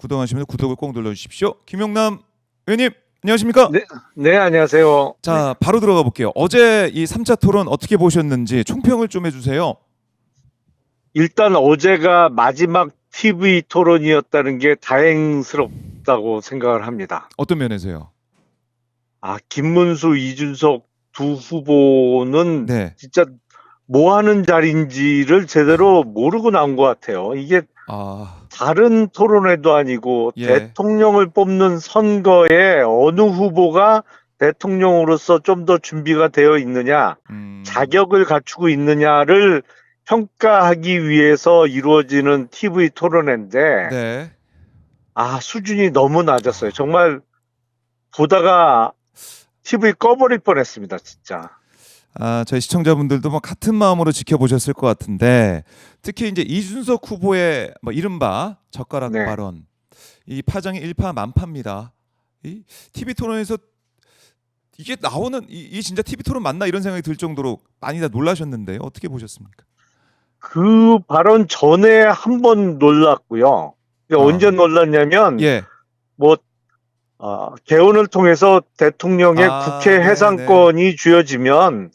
구독하시면 구독을 꼭 눌러주십시오. 김용남 의원님 안녕하십니까? 네, 네, 안녕하세요. 자, 바로 들어가 볼게요. 어제 이 3차 토론 어떻게 보셨는지 총평을 좀 해주세요. 일단 어제가 마지막 TV 토론이었다는 게 다행스럽다고 생각을 합니다. 어떤 면에서요? 김문수, 이준석 두 후보는 네. 진짜 뭐 하는 자리인지를 제대로 모르고 나온 것 같아요. 이게 아, 다른 토론회도 아니고 예. 대통령을 뽑는 선거에 어느 후보가 대통령으로서 좀 더 준비가 되어 있느냐, 자격을 갖추고 있느냐를 평가하기 위해서 이루어지는 TV 토론회인데, 네. 수준이 너무 낮았어요. 정말 보다가 TV 꺼버릴 뻔했습니다, 진짜. 저희 시청자분들도 뭐 같은 마음으로 지켜보셨을 것 같은데 특히 이제 이준석 후보의 뭐 이른바 젓가락 네. 발언 이 파장이 일파만파입니다. 이 TV 토론에서 이게 나오는 이 진짜 TV 토론 맞나 이런 생각이 들 정도로 많이 다 놀라셨는데요. 어떻게 보셨습니까? 그 발언 전에 한 번 놀랐고요. 언제 놀랐냐면, 예. 뭐, 개헌을 통해서 대통령의 국회 네, 해상권이 주어지면,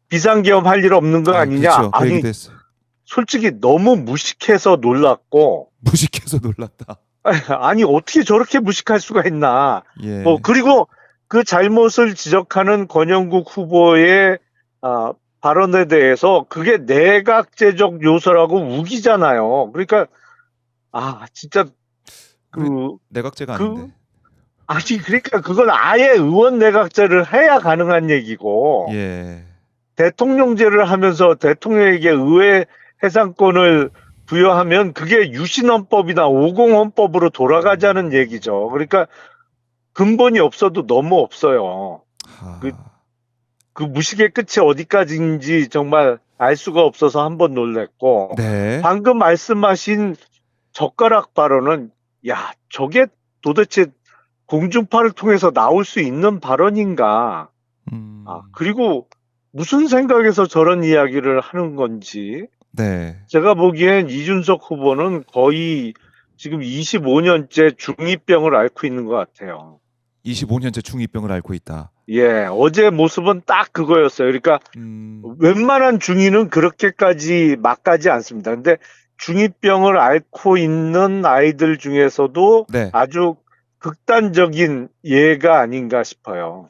비상계엄 할 일 없는 거 아니냐? 그렇죠. 그 얘기도 했어요. 솔직히 너무 무식해서 놀랐고, 무식해서 놀랐다. 아니, 어떻게 저렇게 무식할 수가 있나. 예. 그리고 그 잘못을 지적하는 권영국 후보의, 발언에 대해서 그게 내각제적 요소라고 우기잖아요. 그러니까, 진짜, 우리 그, 내각제가 그, 아닌데. 그러니까 그건 아예 의원 내각제를 해야 가능한 얘기고, 예. 대통령제를 하면서 대통령에게 의회 해상권을 부여하면 그게 유신헌법이나 50헌법으로 돌아가자는 얘기죠. 그러니까 근본이 없어도 너무 없어요. 그, 하. 그 무식의 끝이 어디까지인지 정말 알 수가 없어서 한번 놀랬고, 네. 방금 말씀하신 젓가락 발언은, 저게 도대체 공중파를 통해서 나올 수 있는 발언인가? 음. 그리고 무슨 생각에서 저런 이야기를 하는 건지, 네. 제가 보기엔 이준석 후보는 거의 지금 25년째 중2병을 앓고 있는 것 같아요. 25년째 중2병을 앓고 있다. 예, 어제 모습은 딱 그거였어요. 그러니까 웬만한 중2는 그렇게까지 막 가지 않습니다. 근데 중2병을 앓고 있는 아이들 중에서도 네. 아주 극단적인 예가 아닌가 싶어요.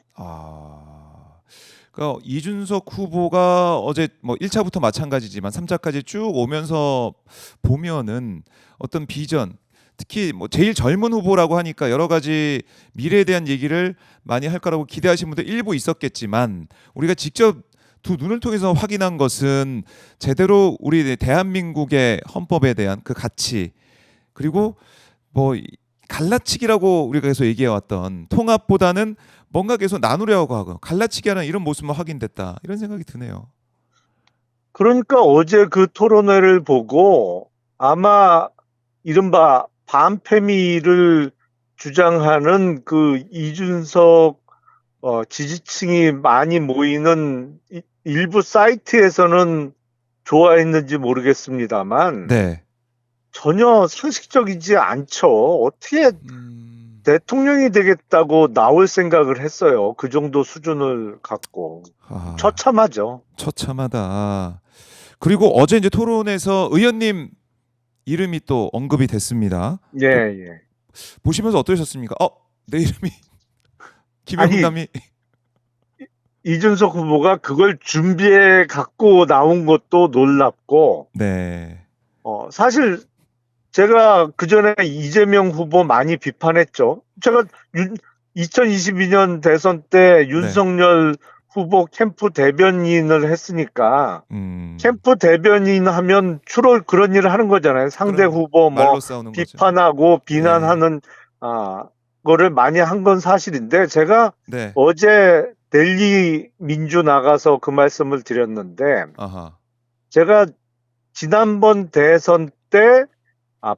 그러니까 이준석 후보가 어제 뭐 1차부터 마찬가지지만 3차까지 쭉 오면서 보면은 어떤 비전, 특히 뭐 제일 젊은 후보라고 하니까 여러 가지 미래에 대한 얘기를 많이 할 거라고 기대하신 분들 일부 있었겠지만 우리가 직접 두 눈을 통해서 확인한 것은 제대로 우리 대한민국의 헌법에 대한 그 가치, 그리고 뭐 갈라치기라고 우리가 계속 얘기해왔던 통합보다는 뭔가 계속 나누려고 하고 갈라치기 하는 이런 모습만 확인됐다, 이런 생각이 드네요. 그러니까 어제 그 토론회를 보고 아마 이른바 반패미를 주장하는 그 이준석 지지층이 많이 모이는 일부 사이트에서는 좋아했는지 모르겠습니다만 네. 전혀 상식적이지 않죠. 어떻게 대통령이 되겠다고 나올 생각을 했어요. 그 정도 수준을 갖고. 처참하죠. 처참하다. 그리고 어제 이제 토론에서 의원님 이름이 또 언급이 됐습니다. 예, 예. 보시면서 어떠셨습니까? 내 이름이 아니, 김용남이. 이준석 후보가 그걸 준비해 갖고 나온 것도 놀랍고, 네. 사실 제가 그전에 이재명 후보 많이 비판했죠. 제가 2022년 대선 때 윤석열 후보 캠프 대변인을 했으니까, 캠프 대변인 하면 주로 그런 일을 하는 거잖아요. 상대 후보 말로 싸우는 비판하고 비난하는 거를 많이 한 건 사실인데, 제가 어제 델리 민주 나가서 그 말씀을 드렸는데, 제가 지난번 대선 때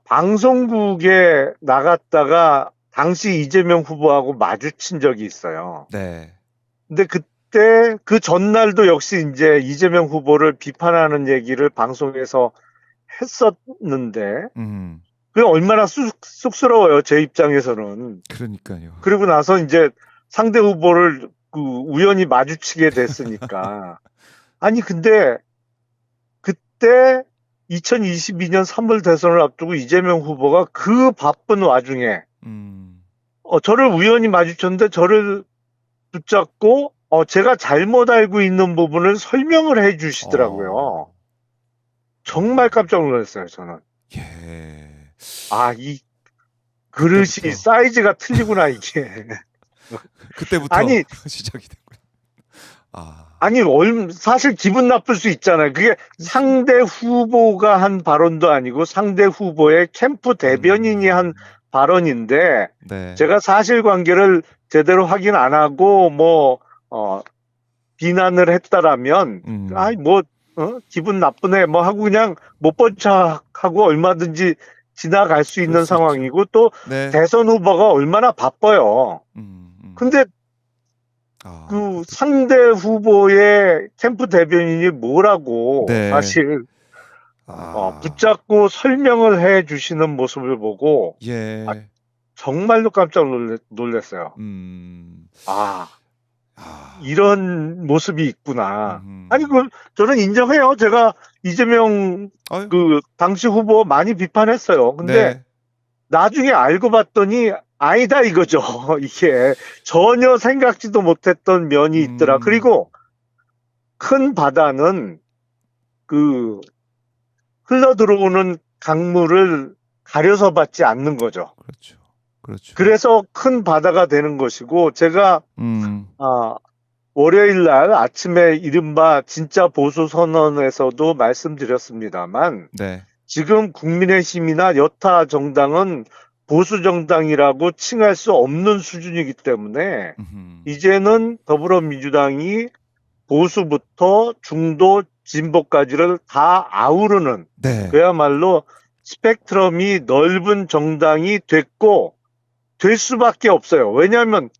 방송국에 나갔다가 당시 이재명 후보하고 마주친 적이 있어요. 네. 근데 그때 그 전날도 역시 이제 이재명 후보를 비판하는 얘기를 방송에서 했었는데, 그게 얼마나 쑥스러워요, 제 입장에서는. 그러니까요. 그리고 나서 이제 상대 후보를 그 우연히 마주치게 됐으니까. 아니, 근데 그때 2022년 3월 대선을 앞두고 이재명 후보가 그 바쁜 와중에 음. 저를 우연히 마주쳤는데 저를 붙잡고 제가 잘못 알고 있는 부분을 설명을 해 주시더라고요. 정말 깜짝 놀랐어요, 저는. 예. 아, 이 그릇이 그때부터 사이즈가 틀리구나, 이게. 그때부터 아니, 시작이 됐군요. 아. 아니, 사실 기분 나쁠 수 있잖아요. 그게 상대 후보가 한 발언도 아니고 상대 후보의 캠프 대변인이 한 발언인데 네. 제가 사실관계를 제대로 확인 안 하고 비난을 했다라면 아이 뭐 기분 나쁘네 뭐 하고 그냥 못 본 척하고 얼마든지 지나갈 수 그럴 있는 수 있죠. 상황이고 또 네. 대선 후보가 얼마나 바빠요. 근데 아, 그 상대 후보의 캠프 대변인이 뭐라고 네. 사실 아. 붙잡고 설명을 해 주시는 모습을 보고 예. 정말로 깜짝 놀랐어요. 아. 이런 모습이 있구나. 아니, 음흠. 저는 인정해요. 제가 이재명 아유. 그 당시 후보 많이 비판했어요. 근데 네. 나중에 알고 봤더니 아니다 이거죠. 이게 전혀 생각지도 못했던 면이 있더라. 그리고 큰 바다는 그 흘러 들어오는 강물을 가려서 받지 않는 거죠. 그렇죠. 그렇죠. 그래서 큰 바다가 되는 것이고 제가 월요일 날 아침에 이른바 진짜 보수 선언에서도 말씀드렸습니다만 네. 지금 국민의힘이나 여타 정당은 보수 정당이라고 칭할 수 없는 수준이기 때문에 이제는 더불어민주당이 보수부터 중도 진보까지를 다 아우르는 네. 그야말로 스펙트럼이 넓은 정당이 됐고 될 수밖에 없어요. 왜냐하면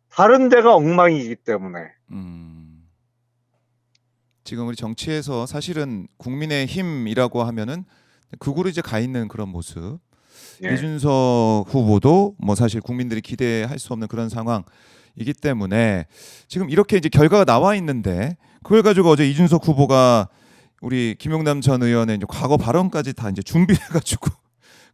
다른 데가 엉망이기 때문에. 지금 우리 정치에서 사실은 국민의힘이라고 하면은 극으로 이제 가 있는 그런 모습. 예. 이준석 후보도 뭐 사실 국민들이 기대할 수 없는 그런 상황이기 때문에 지금 이렇게 이제 결과가 나와 있는데 그걸 가지고 어제 이준석 후보가 우리 김용남 전 의원의 이제 과거 발언까지 다 이제 준비해가지고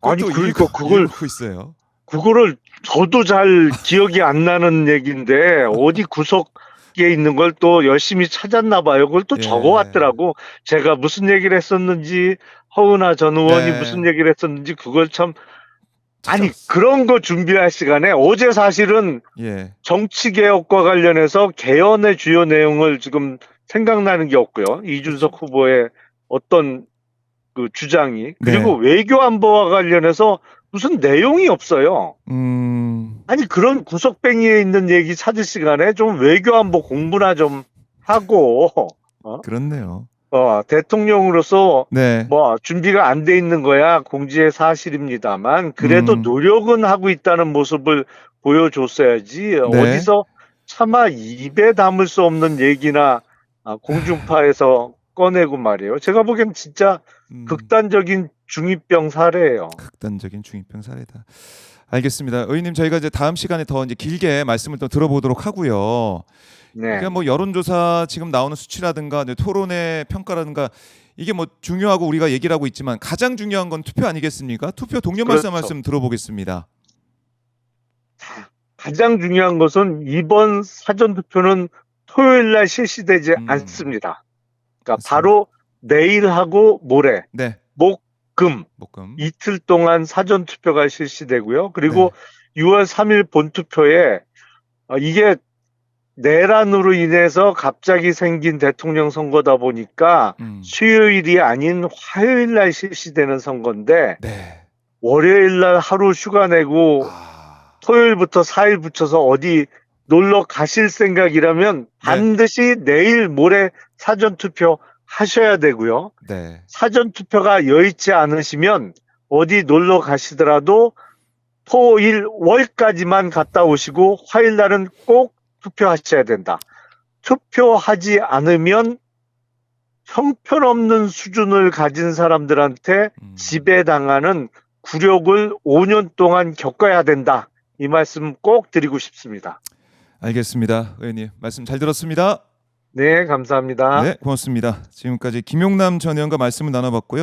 아니 그러니까 읽고 있어요. 그거를 저도 잘 기억이 안 나는 얘기인데 어디 구석에 있는 걸 또 열심히 찾았나 봐요. 그걸 또 예. 적어왔더라고. 제가 무슨 얘기를 했었는지 허은하 전 의원이 네. 무슨 얘기를 했었는지 그걸 참 아니 찾아왔어. 그런 거 준비할 시간에 어제 사실은 예. 정치개혁과 관련해서 개헌의 주요 내용을 지금 생각나는 게 없고요. 이준석 후보의 어떤 그 주장이 그리고 외교안보와 관련해서 무슨 내용이 없어요. 아니 그런 구석뱅이에 있는 얘기 찾을 시간에 좀 외교안보 공부나 좀 하고 그렇네요. 대통령으로서 네. 뭐 준비가 안 돼 있는 거야 공지의 사실입니다만 그래도 노력은 하고 있다는 모습을 보여줬어야지 네. 어디서 차마 입에 담을 수 없는 얘기나 공중파에서 꺼내고 말이에요. 제가 보기엔 진짜 극단적인 중이병 사례예요. 극단적인 중이병 사례다. 알겠습니다. 의원님 저희가 이제 다음 시간에 더 이제 길게 말씀을 또 들어보도록 하고요. 네. 그러니까 뭐 여론조사 지금 나오는 수치라든가 토론의 평가라든가 이게 뭐 중요하고 우리가 얘기를 하고 있지만 가장 중요한 건 투표 아니겠습니까? 투표 동료 그렇죠. 말씀 들어보겠습니다. 가장 중요한 것은 이번 사전투표는 토요일 날 실시되지 않습니다. 그러니까 맞습니다. 바로 내일하고 모레 네. 목금 이틀 동안 사전투표가 실시되고요. 그리고 6월 3일 본투표에 이게 내란으로 인해서 갑자기 생긴 대통령 선거다 보니까 수요일이 아닌 화요일 날 실시되는 선거인데 월요일 날 하루 휴가 내고 토요일부터 4일 붙여서 어디 놀러 가실 생각이라면 반드시 내일 모레 사전투표 하셔야 되고요. 사전투표가 여의치 않으시면 어디 놀러 가시더라도 토일 월까지만 갔다 오시고 화요일 날은 꼭 투표하셔야 된다. 투표하지 않으면 형편없는 수준을 가진 사람들한테 지배당하는 굴욕을 5년 동안 겪어야 된다. 이 말씀 꼭 드리고 싶습니다. 알겠습니다. 의원님 말씀 잘 들었습니다. 네, 감사합니다. 네, 고맙습니다. 지금까지 김용남 전 의원과 말씀을 나눠봤고요.